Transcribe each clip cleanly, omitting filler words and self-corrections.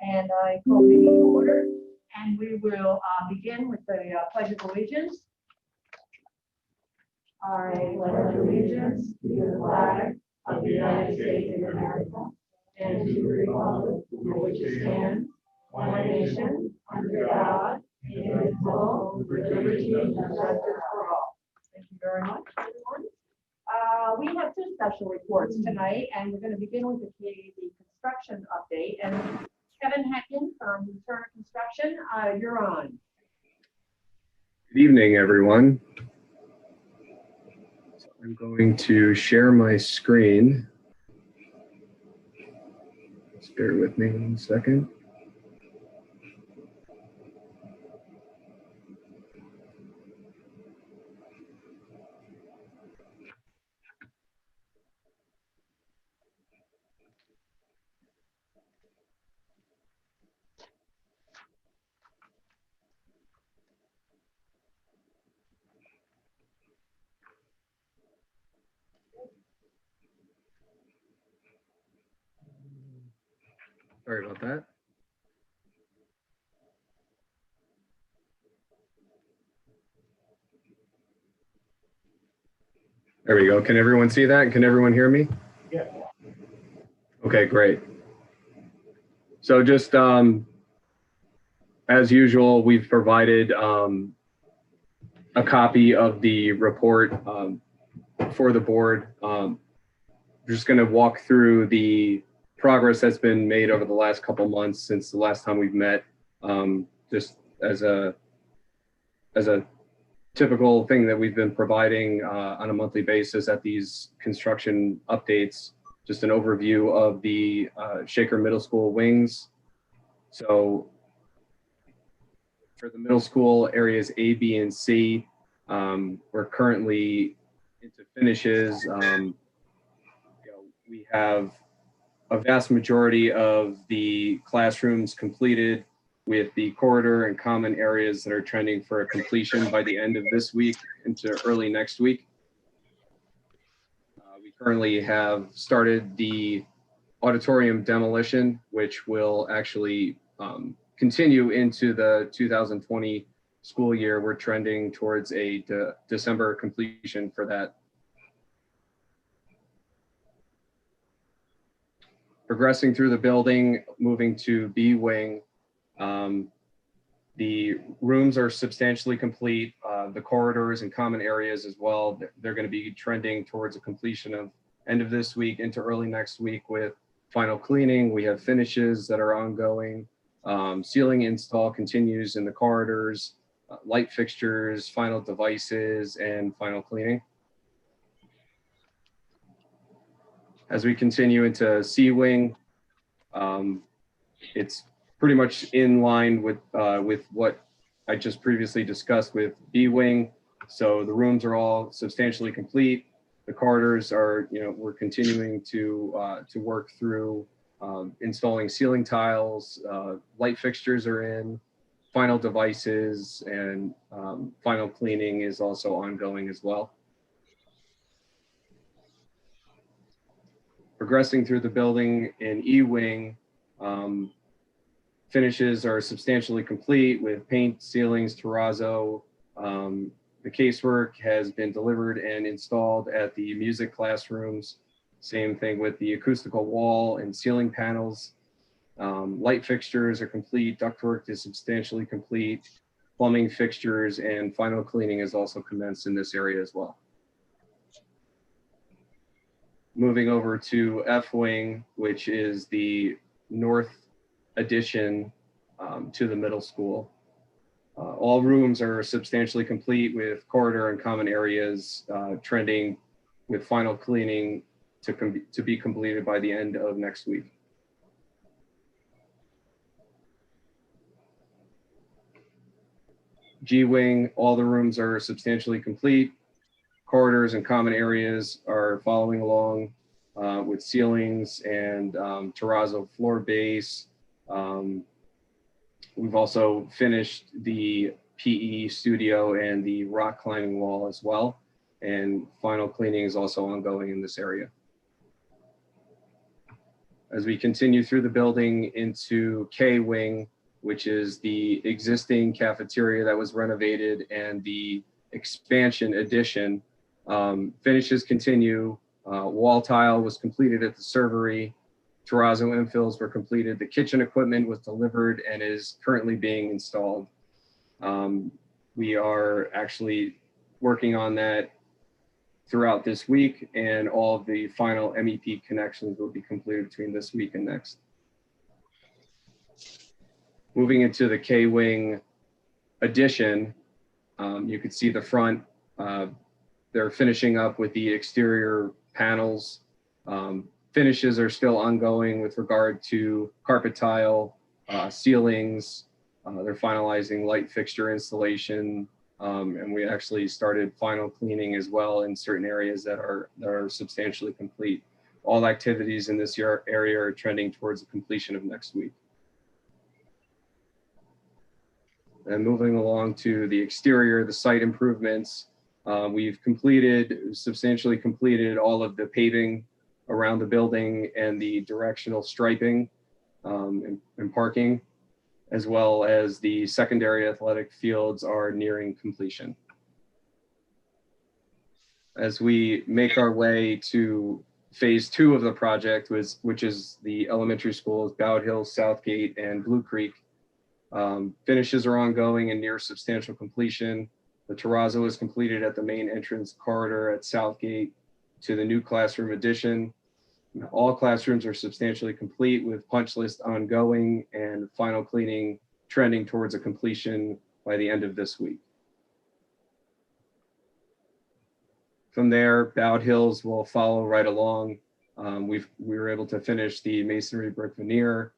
And I call the meeting to order, and we will begin with the Pledge of Allegiance. I pledge allegiance to the flag of the United States of America and to the republic for which it stands, one nation, under God, indivisible, with liberty and justice for all. Thank you very much, everyone. We have two special reports tonight, and we're going to begin with the construction update. And Kevin Hecken from Turner Construction, you're on. Good evening, everyone. So I'm going to share my screen. Just bear with me 1 second. Sorry about that. There we go. Can everyone see that? Can everyone hear me? Yeah. Okay, great. So just as usual, we've provided a copy of the report for the board. We're just going to walk through the progress that's been made over the last couple months since the last time we've met, just as a typical thing that we've been providing on a monthly basis at these construction updates. Just an overview of the Shaker Middle School wings. So for the middle school areas A, B, and C, we're currently into finishes. We have a vast majority of the classrooms completed, with the corridor and common areas that are trending for a completion by the end of this week into early next week. We currently have started the auditorium demolition, which will actually continue into the 2020 school year. We're trending towards a December completion for that. Progressing through the building, moving to B wing. The rooms are substantially complete. The corridors and common areas as well. They're going to be trending towards a completion of end of this week into early next week with final cleaning. We have finishes that are ongoing. Ceiling install continues in the corridors, light fixtures, final devices, and final cleaning. As we continue into C wing, it's pretty much in line with what I just previously discussed with B wing. So the rooms are all substantially complete. The corridors are, we're continuing to work through installing ceiling tiles. Light fixtures are in. Final devices and final cleaning is also ongoing as well. Progressing through the building in E wing, finishes are substantially complete with paint, ceilings, terrazzo. The casework has been delivered and installed at the music classrooms. Same thing with the acoustical wall and ceiling panels. Light fixtures are complete. Ductwork is substantially complete. Plumbing fixtures and final cleaning is also commenced in this area as well. Moving over to F wing, which is the north addition to the middle school. All rooms are substantially complete with corridor and common areas trending with final cleaning to be completed by the end of next week. G wing, all the rooms are substantially complete. Corridors and common areas are following along with ceilings and terrazzo floor base. We've also finished the PE studio and the rock climbing wall as well. And final cleaning is also ongoing in this area. As we continue through the building into K Wing, which is the existing cafeteria that was renovated and the expansion addition, finishes continue. Wall tile was completed at the servery. Terrazzo infills were completed. The kitchen equipment was delivered and is currently being installed. We are actually working on that throughout this week, and all of the final MEP connections will be completed between this week and next. Moving into the K-Wing addition, you can see the front. They're finishing up with the exterior panels. Finishes are still ongoing with regard to carpet tile, ceilings. They're finalizing light fixture installation, and we actually started final cleaning as well in certain areas that are substantially complete. All activities in this area are trending towards the completion of next week. And moving along to the exterior, the site improvements, we've substantially completed all of the paving around the building and the directional striping and parking, as well as the secondary athletic fields are nearing completion. As we make our way to phase 2 of the project, which is the elementary schools, Bowed Hills, Southgate, and Blue Creek, finishes are ongoing and near substantial completion. The terrazzo is completed at the main entrance corridor at Southgate to the new classroom addition. All classrooms are substantially complete with punch list ongoing and final cleaning trending towards a completion by the end of this week. From there, Bowed Hills will follow right along. We were able to finish the masonry brick veneer.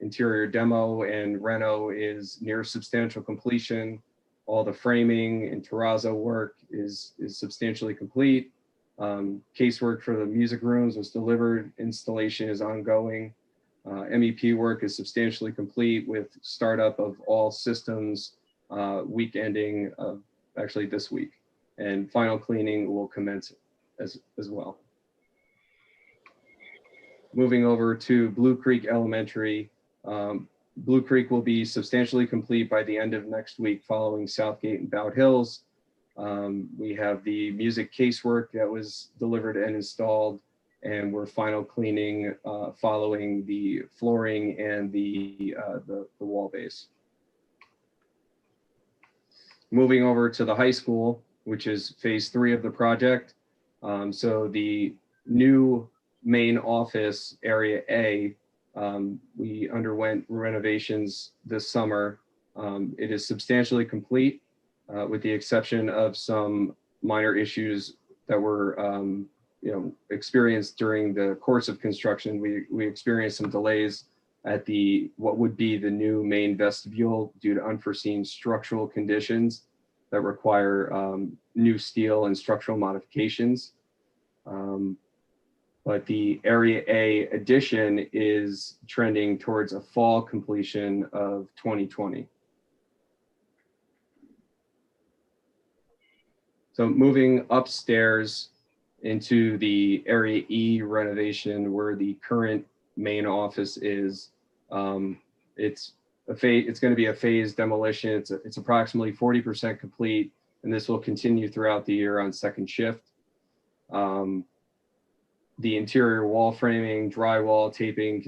Interior demo and reno is near substantial completion. All the framing and terrazzo work is substantially complete. Casework for the music rooms was delivered. Installation is ongoing. MEP work is substantially complete with startup of all systems week ending actually this week. And final cleaning will commence as well. Moving over to Blue Creek Elementary. Blue Creek will be substantially complete by the end of next week following Southgate and Bowed Hills. We have the music casework that was delivered and installed, and we're final cleaning following the flooring and the wall base. Moving over to the high school, which is phase 3 of the project. So the new main office area A, we underwent renovations this summer. It is substantially complete with the exception of some minor issues that were experienced during the course of construction. We experienced some delays at what would be the new main vestibule due to unforeseen structural conditions that require new steel and structural modifications. But the Area A addition is trending towards a fall completion of 2020. So moving upstairs into the Area E renovation where the current main office is, it's going to be a phased demolition. It's approximately 40% complete, and this will continue throughout the year on second shift. The interior wall framing, drywall, taping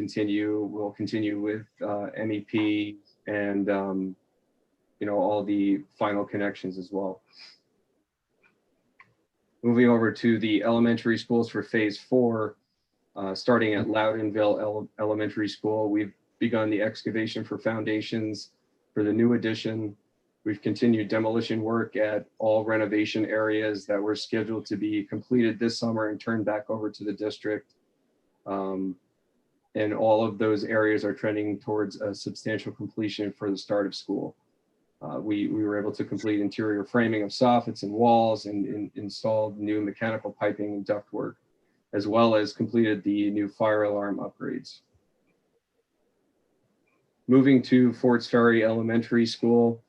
will continue with MEP and all the final connections as well. Moving over to the elementary schools for phase 4, starting at Loudonville Elementary School, we've begun the excavation for foundations for the new addition. We've continued demolition work at all renovation areas that were scheduled to be completed this summer and turned back over to the district. And all of those areas are trending towards a substantial completion for the start of school. We were able to complete interior framing of soffits and walls and installed new mechanical piping and ductwork, as well as completed the new fire alarm upgrades. Moving to Forts Ferry Elementary School,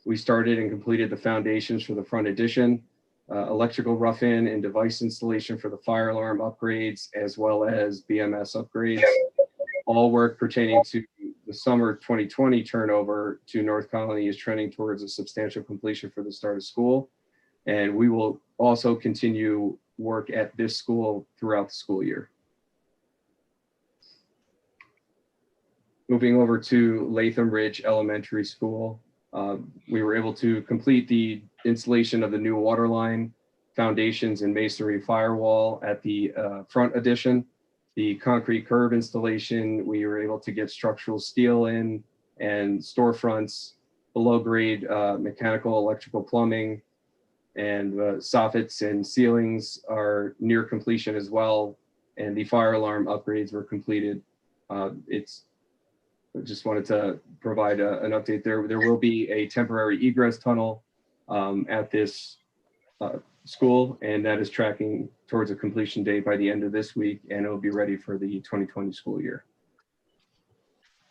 we started and completed the foundations for the front addition. electrical rough-in and device installation for the fire alarm upgrades, as well as BMS upgrades. All work pertaining to the summer 2020 turnover to North Colony is trending towards a substantial completion for the start of school. And we will also continue work at this school throughout the school year. Moving over to Latham Ridge Elementary School, we were able to complete the installation of the new water line, foundations, and masonry firewall at the front addition. The concrete curb installation, we were able to get structural steel in, and storefronts, below grade mechanical, electrical, plumbing, and soffits and ceilings are near completion as well. And the fire alarm upgrades were completed. I just wanted to provide an update there. There will be a temporary egress tunnel at this school, and that is tracking towards a completion date by the end of this week, and it will be ready for the 2020 school year.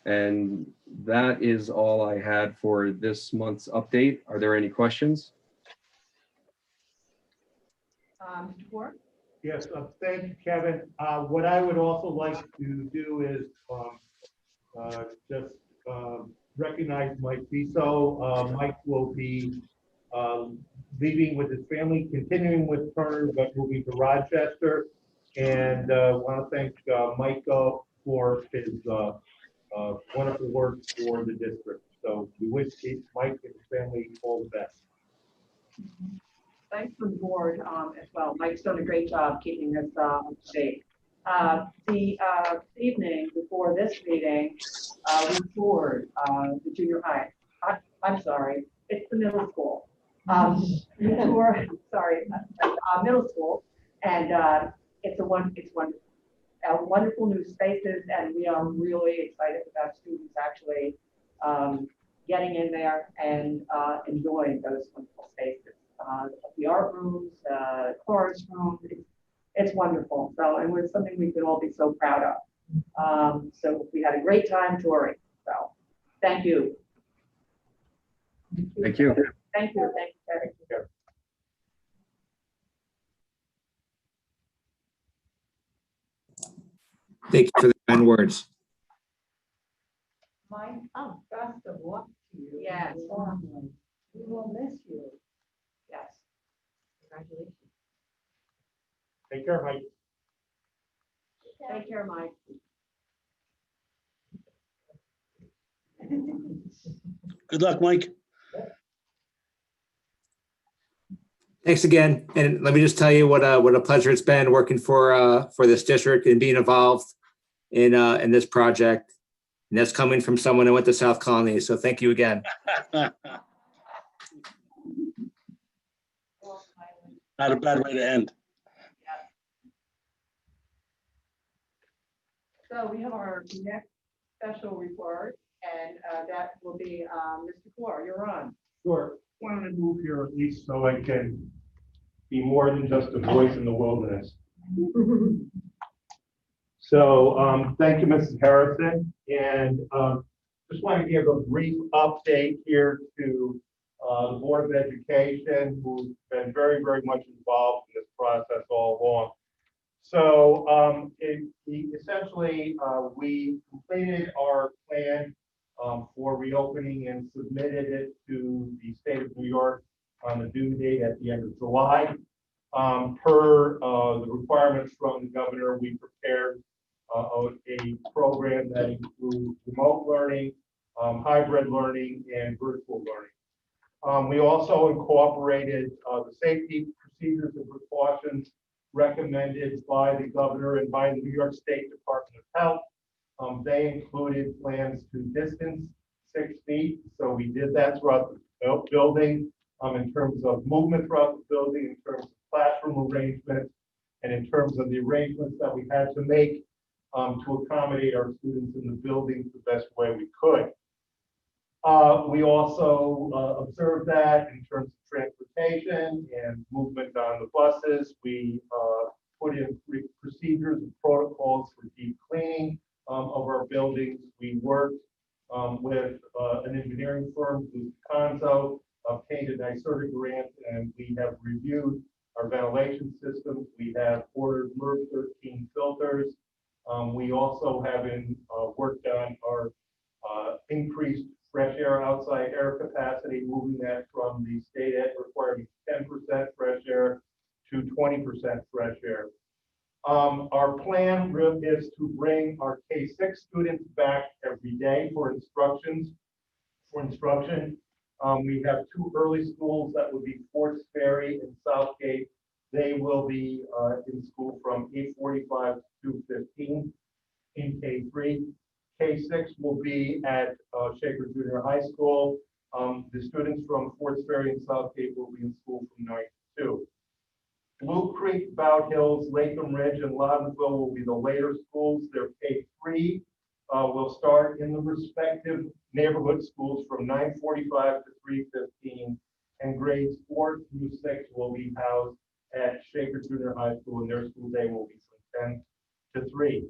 And that is all I had for this month's update. Are there any questions? Mr. Ford? Yes, thank you, Kevin. What I would also like to do is just recognize Mike Biso. Mike will be leaving with his family, continuing with Turner, but moving to Rochester. And want to thank Mike for his wonderful work for the district. So we wish Mike and his family all the best. Thanks for the board as well. Mike's done a great job keeping us up to date. The evening before this meeting, we toured the junior high. I'm sorry, it's the middle school. We toured, sorry, middle school, and it's wonderful new spaces, and we are really excited about students actually getting in there and enjoying those wonderful spaces. The art rooms, chorus rooms, it's wonderful. So, and it's something we can all be so proud of. So we had a great time touring. So thank you. Thank you. Thank you. Thank you, Terry. Thank you for the kind words. Mike, best of luck to you. Yes. We will miss you. Yes. Congratulations. Take care, Mike. Take care, Mike. Good luck, Mike. Thanks again. And let me just tell you what a pleasure it's been working for this district and being involved in this project. And that's coming from someone who went to South Colony. So thank you again. Not a bad way to end. So we have our next special report, and that will be Mr. Fleur. You're on. Sure. Wanted to move here at least so I can be more than just a voice in the wilderness. So thank you, Mrs. Harrison. And just want to give a brief update here to the Board of Education, who's been very, very much involved in this process all along. So essentially, we completed our plan for reopening and submitted it to the state of New York on the due date at the end of July. Per the requirements from the governor, we prepared a program that includes remote learning, hybrid learning, and virtual learning. We also incorporated the safety procedures and precautions recommended by the governor and by the New York State Department of Health. They included plans to distance 6 feet. So we did that throughout the building in terms of movement throughout the building, in terms of classroom arrangements, and in terms of the arrangements that we had to make to accommodate our students in the building the best way we could. We also observed that in terms of transportation and movement on the buses. We put in procedures and protocols for deep cleaning of our buildings. We worked with an engineering firm, Conzo, obtained a NYSERDA grant, and we have reviewed We also have worked on our increased fresh air outside air capacity, moving that from the state ed requirement 10% fresh air to 20% fresh air. Our plan is to bring our K-6 students back every day for instruction. We have two early schools that would be Forts Ferry and Southgate. They will be in school from 8:45 to 2:15 in K3. K6 will be at Shaker Junior High School. The students from Forts Ferry and Southgate will be in school from 9 to 2. Blue Creek, Bout Hills, Latham Ridge, and Loudonville will be the later schools. Their K3 will start in the respective neighborhood schools from 9:45 to 3:15, and grades 4 through 6 will be housed at Shaker Junior High School, and their school day will be from 10 to 3.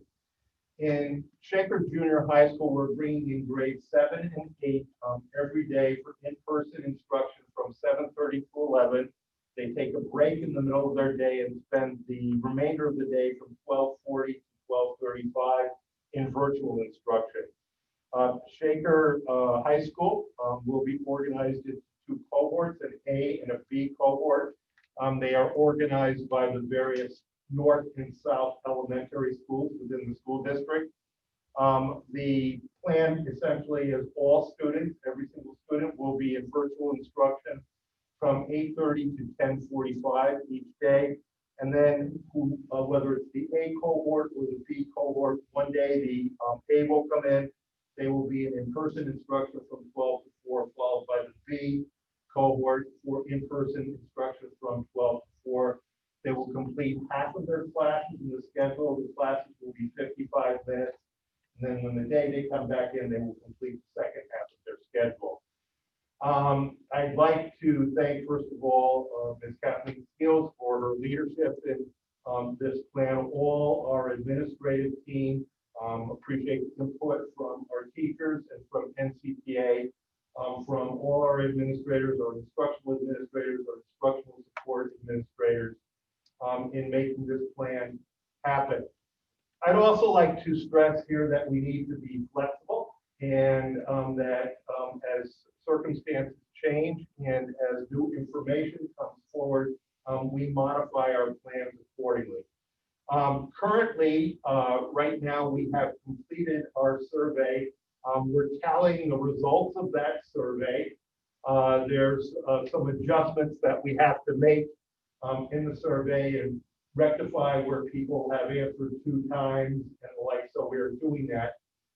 In Shaker Junior High School, we're bringing in grades 7 and 8 every day for in-person instruction from 7:30 to 11. They take a break in the middle of their day and spend the remainder of the day from 12:40 to 12:35 in virtual instruction. Shaker High School will be organized into two cohorts, an A and a B cohort. They are organized by the various north and south elementary schools within the school district. The plan essentially is all students, every single student will be in virtual instruction from 8:30 to 10:45 each day. And then whether it's the A cohort or the B cohort, one day the A will come in, they will be in in-person instruction from 12 to 4, followed by the B cohort for in-person instruction from 12 to 4. They will complete half of their classes, and the schedule of the classes will be 55 minutes. And then when the day they come back in, they will complete the second half of their schedule. I'd like to thank, first of all, Ms. Kathleen Skills for her leadership in this plan. All our administrative team appreciate the input from our teachers and from NCCS, from all our administrators, our instructional administrators, our instructional support administrators in making this plan happen. I'd also like to stress here that we need to be flexible, and that as circumstances change and as new information comes forward, we modify our plans accordingly. Currently, right now, we have completed our survey. We're tallying the results of that survey. There's some adjustments that we have to make in the survey and rectify where people have answered 2 times and the like, so we're doing that.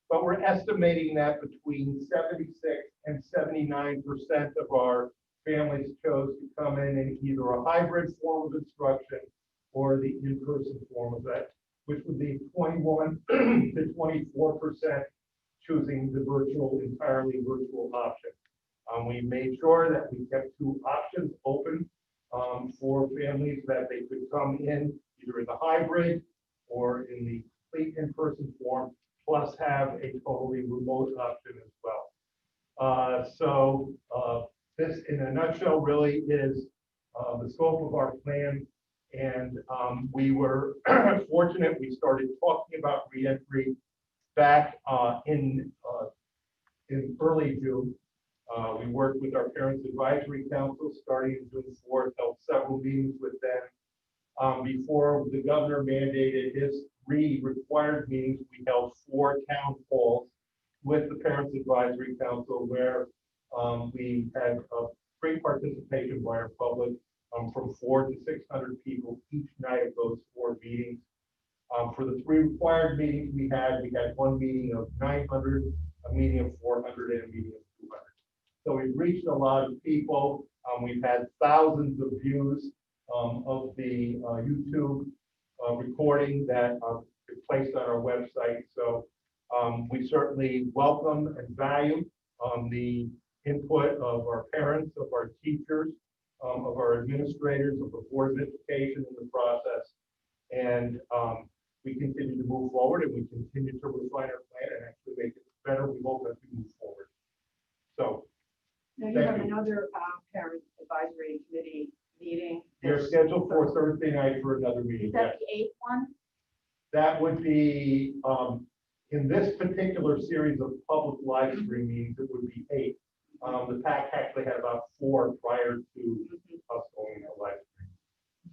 But we're estimating that between 76 and 79% of our families chose to come in either a hybrid form of instruction or the in-person form of that, which would be 21 to 24% choosing the entirely virtual option. We made sure that we kept 2 options open for families, that they could come in either in the hybrid or in the complete in-person form, plus have a totally remote option as well. So this, in a nutshell, really is the scope of our plan. And we were fortunate. We started talking about reentry back in early June. We worked with our Parents Advisory Council starting June 4th, held several meetings with them. Before the governor mandated his 3 required meetings, we held 4 town halls with the Parents Advisory Council, where we had free participation by our public from 400 to 600 people each night of those 4 meetings. For the 3 required meetings we had 1 meeting of 900, a meeting of 400, and a meeting of 200. So we've reached a lot of people. We've had thousands of views of the YouTube recording that is placed on our website. So we certainly welcome and value the input of our parents, of our teachers, of our administrators, of the Board of Education in the process. And we continue to move forward, and we continue to refine our plan and actually make it better, we hope, as we move forward. So Now you thank have you. another Parent Advisory Committee meeting. You're scheduled for Thursday night for another meeting. Is that Yes. the 8th one? that would be, in this particular series of public live stream meetings, it would be 8. The PAC actually had about 4 prior to us going into live stream.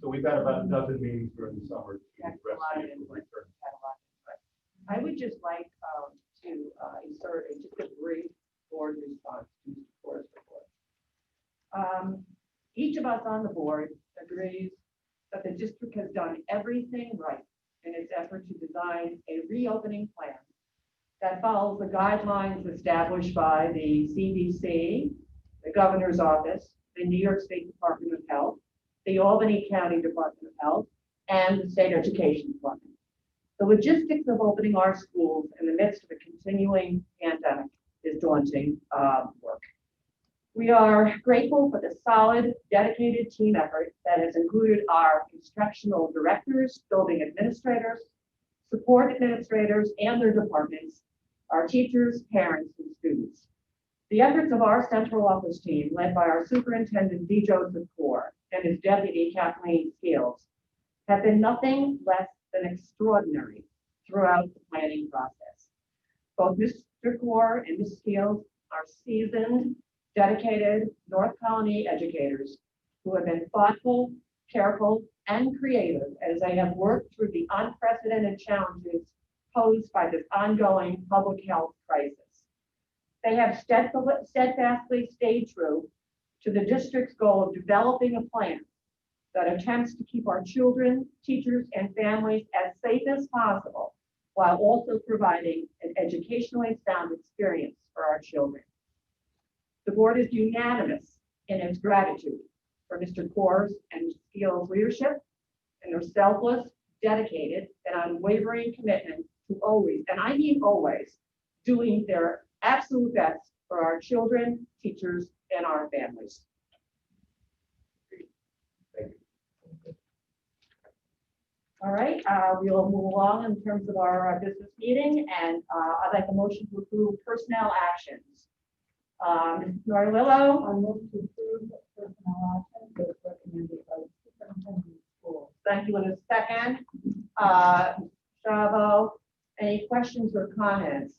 So we've got about a dozen meetings during the summer to That's a address lot the of issue of input. return. I would just like to insert just a brief board response to Mr. Corr's report. Each of us on the board agrees that the district has done everything right in its effort to design a reopening plan that follows the guidelines established by the CDC, the governor's office, the New York State Department of Health, the Albany County Department of Health, and the State Education Department. The logistics of opening our schools in the midst of a continuing pandemic is daunting work. We are grateful for the solid, dedicated team effort that has included our instructional directors, building administrators, support administrators and their departments, our teachers, parents, and students. The efforts of our central office team, led by our superintendent, D. Joseph Corr, and his deputy, Kathleen Scales, have been nothing less than extraordinary throughout the planning process. Both Mr. Corr and Ms. Scales are seasoned, dedicated North Colony educators who have been thoughtful, careful, and creative as they have worked through the unprecedented challenges posed by this ongoing public health crisis. They have steadfastly stayed true to the district's goal of developing a plan that attempts to keep our children, teachers, and families as safe as possible, while also providing an educationally sound experience for our children. The board is unanimous in its gratitude for Mr. Corr's and Ms. Steele's leadership and their selfless, dedicated, and unwavering commitment to always, and I mean always, doing their absolute best for our children, teachers, and our families. Thank you. All right, we will move along in terms of our business meeting, and I'd like a motion to approve personnel actions. Mrs. Norillo, I move to approve personnel actions as recommended by the superintendent of schools. thank you in a second. Chavo, any questions or comments?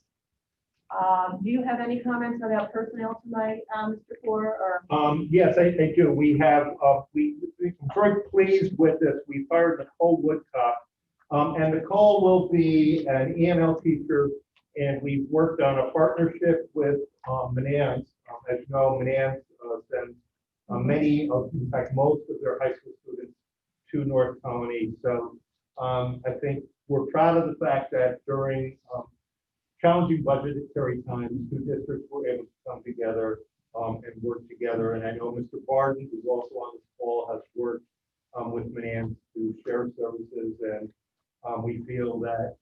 Do you have any comments about personnel tonight, Mr. Corr, or? Yes, I do. We have, we're very pleased with this. We fired Nicole Woodcock. And Nicole will be an EML teacher, and we've worked on a partnership with Manans. As you know, Manans sends many of, in fact, most of their high school students to North Colony. So I think we're proud of the fact that during challenging budgetary times, 2 districts were able to come together and work together. And I know Mr. Barden, who's also on this call, has worked with Manans to share services. And we feel that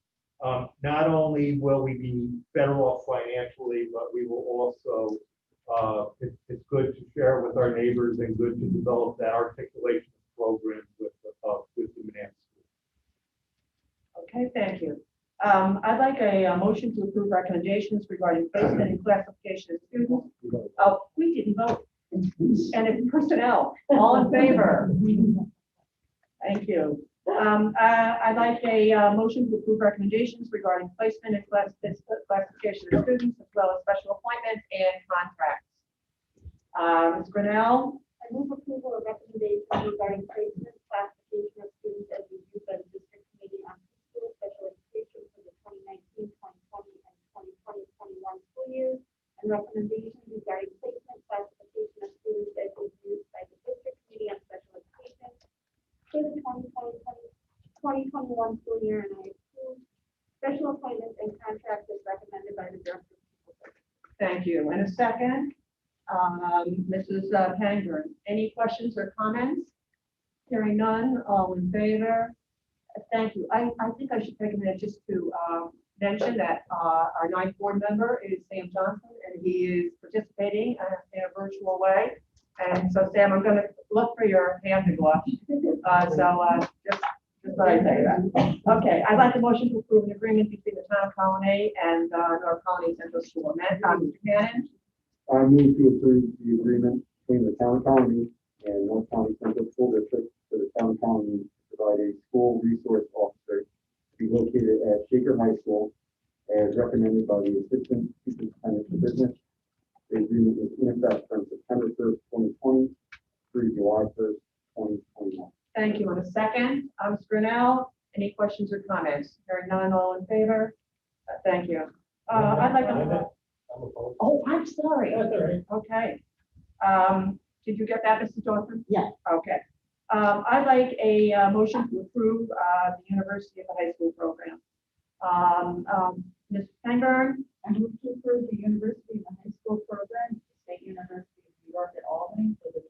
not only will we be better off financially, but we will also, it's good to share with our neighbors and good to develop that articulation program with the Manans. Okay, thank you. I'd like a motion to approve recommendations regarding placement and classification of students. Oh, we didn't vote. And it's personnel, all in favor? Thank you. I'd like a motion to approve recommendations regarding placement and classification of students, as well as special appointments and contracts. Ms. Grinnell? I move approval of recommendations regarding placement, classification of students as reviewed by the district committee on preschool special education for the 2019, 2020, and 2020-21 school years, and recommendations regarding placement, classification of students as reviewed by the district committee on special education for the 2020-2021 school year, and I approve special appointments and contracts as recommended by the director of school services. Thank you. And a second, Mrs. Pangburn, any questions or comments? Hearing none, all in favor? Thank you. I think I should take a minute just to mention that our 9th board member is Sam Johnson, and he is participating in a virtual way. And so, Sam, I'm going to look for your hand to go up. Just thought I'd say that. Okay, I'd like a motion to approve an agreement between the town of Colony and North Colony Central School. Mr. Cannon? I move to approve the agreement between the town of Colony and North County Central School District for the town of Colony to provide a school resource officer be located at Shaker High School as recommended by the Assistant Superintendent for Business. The agreement is in effect from September 1st, 2020 through July 1st, 2021. Thank you. In a second, Ms. Grinnell, any questions or comments? Hearing none, all in favor? Thank you. I'd like to. Oh, I'm sorry. Okay. Did you get that, Mrs. Dawson? Yeah. Okay. I'd like a motion to approve the University of the High School program. Ms. Pangburn? I move to approve the University of the High School program, at the State University of New York at Albany for the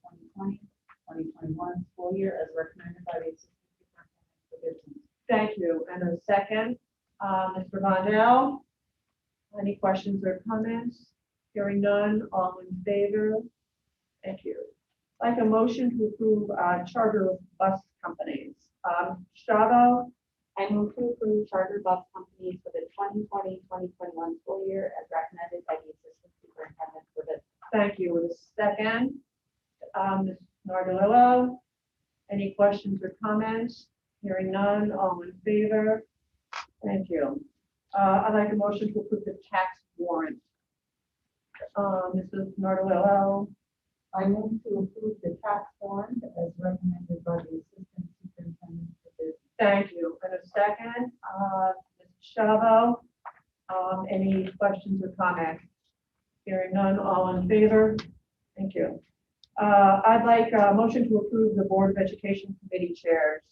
2020-2021 school year as recommended by the Assistant Superintendent for Business. Thank you. And a second, Mr. Mondell? Any questions or comments? Hearing none, all in favor? Thank you. I'd like a motion to approve charter bus companies. Strabo? I move to approve charter bus companies for the 2020-2021 school year as recommended by the Assistant Superintendent for Business. Thank you. With a second, Ms. Nardolillo? Any questions or comments? Hearing none, all in favor? Thank you. I'd like a motion to approve the tax warrant. Mrs. Nardolillo? I move to approve the tax warrant as recommended by the Assistant Superintendent for Business. Thank you. And a second, Ms. Chavo? Any questions or comments? Hearing none, all in favor? Thank you. I'd like a motion to approve the Board of Education Committee chairs.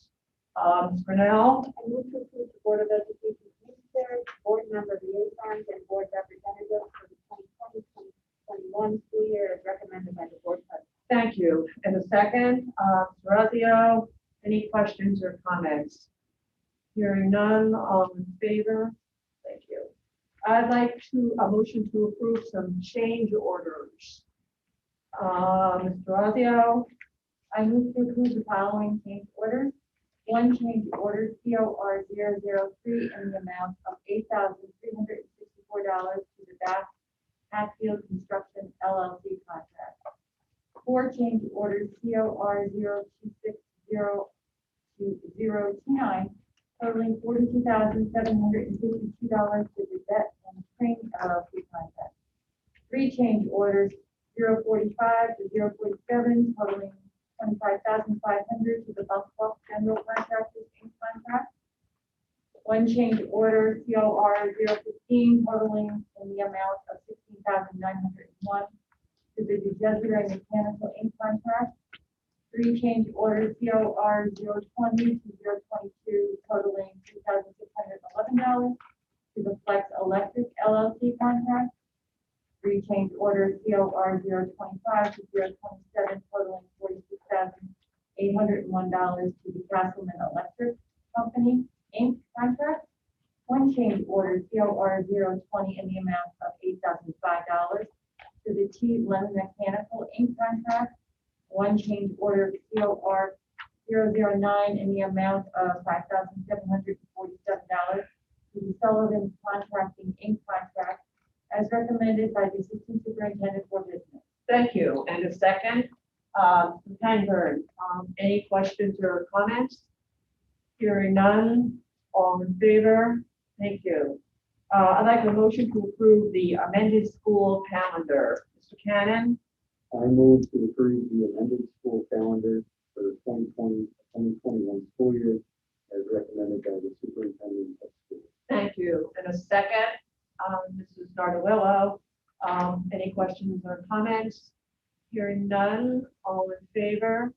Ms. Grinnell? I move to approve the Board of Education committee chairs, board member liaisons, and board representatives for the 2020-2021 school year as recommended by the board president. Thank you. And a second, Ms. Razio? Any questions or comments? Hearing none, all in favor? Thank you. I'd like a motion to approve some change orders. Mr. Razio? I move to approve the following change orders. One change order COR 003 in the amount of $8,364 to the Hatfield Construction LLC contract. Four change orders COR 0260 to 029 totaling $42,752 to the Vet and Train LLC contract. Three change orders 045 to 047 totaling $25,500 to the Buffalo General Contractors Inc. contract. One change order COR 015 totaling in the amount of $16,901 to the Desiree Mechanical Inc. contract. Three change orders COR 020 to 022 totaling $2,611 to the Flex Electric LLC contract. Three change orders COR 025 to 027 totaling $46,801 to the Castleman Electric Company Inc. contract. One change order COR 020 in the amount of $8,005 to the T. Lemon Mechanical Inc. contract. One change order COR 009 in the amount of $5,747 to the Sullivan Contracting Inc. contract as recommended by the Assistant Superintendent for Business. Thank you. And a second, Ms. Pangburn, any questions or comments? Hearing none, all in favor? Thank you. I'd like a motion to approve the amended school calendar. Mr. Cannon? I move to approve the amended school calendar for the 2020-2021 school year as recommended by the Superintendent of Schools. Thank you. And a second, Mrs. Nardolillo. Any questions or comments? Hearing none, all in favor?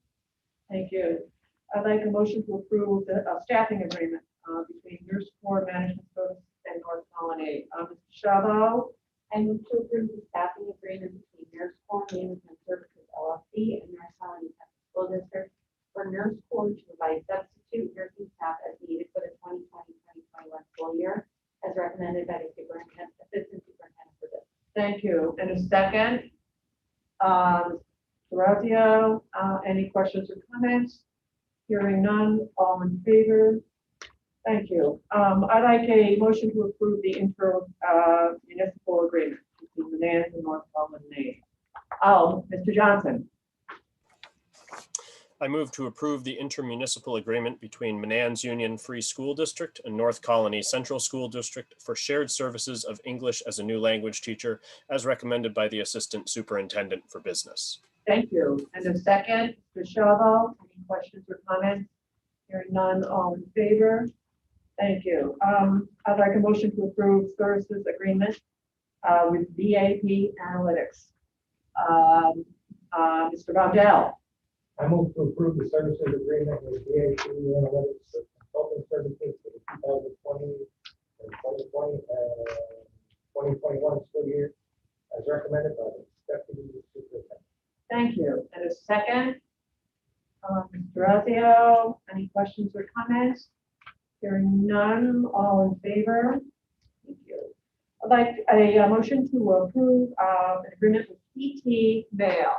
Thank you. I'd like a motion to approve the staffing agreement between Nurse Corps Management Services and North Colony. Mr. Chabot? I move to approve the staffing agreement between Nurse Corps Management Services LLC and North Colony School District for Nurse Corps to provide substitute nursing staff as needed for the 2020-2021 school year, as recommended by the Assistant Superintendent for Business. Thank you. And a second, Durazio, any questions or comments? Hearing none, all in favor? Thank you. I'd like a motion to approve the inter-municipal agreement between the NANS and North Colony. Oh, Mr. Johnson. I move to approve the intermunicipal agreement between Manans Union Free School District and North Colony Central School District for shared services of English as a new language teacher as recommended by the Assistant Superintendent for Business. Thank you. And a second, Mr. Shalvo, any questions or comments? Hearing none, all in favor? Thank you. I'd like a motion to approve services agreement with BAP Analytics. Mr. Vondell. I move to approve the services agreement with BAP Analytics for consulting services for the 2020 and 2021 school year as recommended by the Deputy Superintendent. Thank you. And a second, Mr. Razio, any questions or comments? Hearing none, all in favor? Thank you. I'd like a motion to approve an agreement with PT Mail.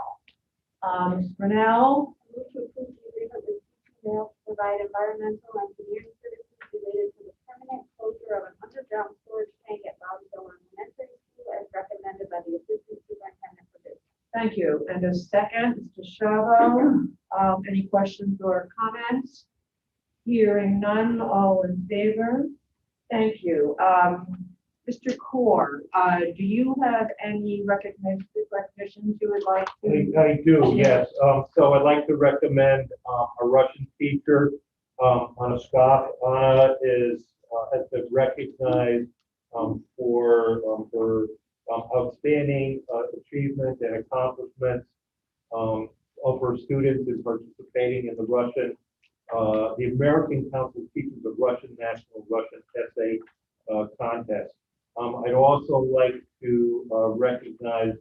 Ms. Brunel, Move to approve the agreement with Mail to provide environmental engineering services related to the permanent closure of an underground storage tank at Bowdeville Elementary School as recommended by the Assistant Superintendent for Business. thank you. And a second, Mr. Chavo, any questions or comments? Hearing none, all in favor? Thank you. Mr. Core, do you have any recognitions you would like to? I do, yes. So I'd like to recommend a Russian teacher, Anna Skov. Anna has been recognized for her outstanding achievement and accomplishments of her students in participating in the American Council of Teachers of Russian National Russian Essay Contest. I'd also like to recognize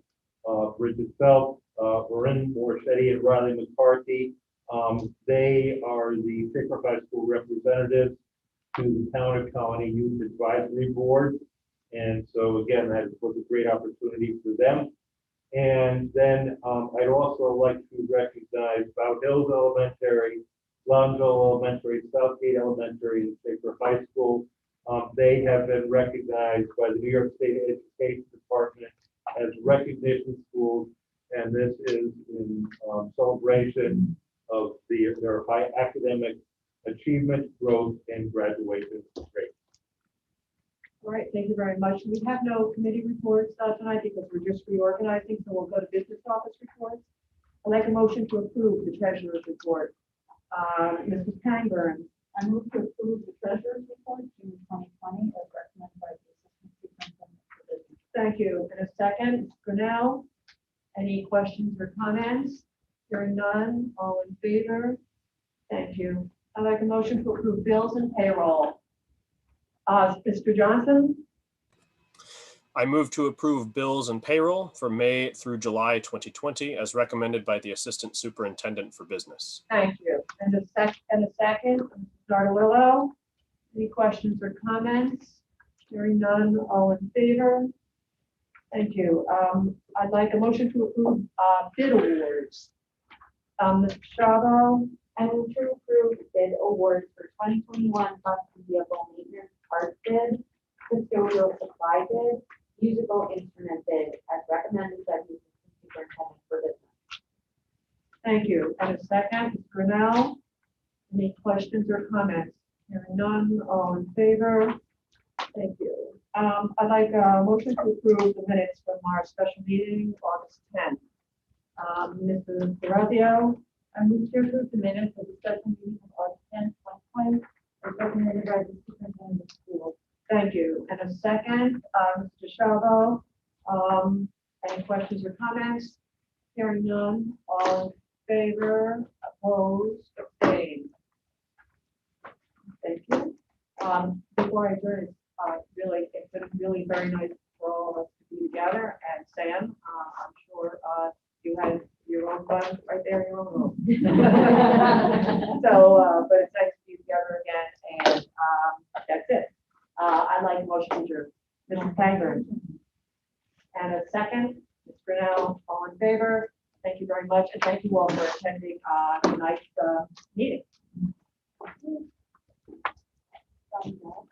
Bridget Phelps, Marin Morchetti, and Riley McCarthy. They are the Sacred High School representatives to the Town of Colony Youth Advisory Board. And so again, that was a great opportunity for them. And then I'd also like to recognize Bow Hills Elementary, Longville Elementary, Southgate Elementary, and Sacred High School. They have been recognized by the New York State Education Department as recognition schools, and this is in celebration of their high academic achievement, growth, and graduation rate. All right, thank you very much. We have no committee reports tonight because we're just reorganizing, so we'll go to business office reports. I'd like a motion to approve the treasurer's report. Mrs. Pangburn. I move to approve the treasurer's report, June 2020, as recommended by the Assistant Superintendent for Business. Thank you. In a second, Ms. Grinnell, any questions or comments? Hearing none, all in favor? Thank you. I'd like a motion to approve bills and payroll. Mr. Johnson? I move to approve bills and payroll for May through July 2020 as recommended by the Assistant Superintendent for Business. Thank you. And a second, Mrs. Ardillo, any questions or comments? Hearing none, all in favor? Thank you. I'd like a motion to approve bid awards. Mr. Chavo? I move to approve bid awards for 2021 bus and vehicle maintenance parts bid, custodial supply bid, musical instrument bid, as recommended by the Assistant Superintendent for Business. Thank you. And a second, Ms. Grinnell, any questions or comments? Hearing none, all in favor? Thank you. I'd like a motion to approve the minutes from our special meeting, August 10th. Mrs. Durazio? I move to approve the minutes of the special meeting of August 10th, 2020, as recommended by the Superintendent of Schools. Thank you. And a second, Mr. Chavo, any questions or comments? Hearing none, all in favor, opposed, abstained. Thank you. Before I adjourn, it's been really very nice for all of us to be together. And Sam, I'm sure you had your own fun right there in your own room. So, but it's nice to be together again. And that's it. I'd like a motion to adjourn. Mrs. Pangburn. And a second, Ms. Grinnell, all in favor? Thank you very much. And thank you all for attending tonight's meeting. Thank you.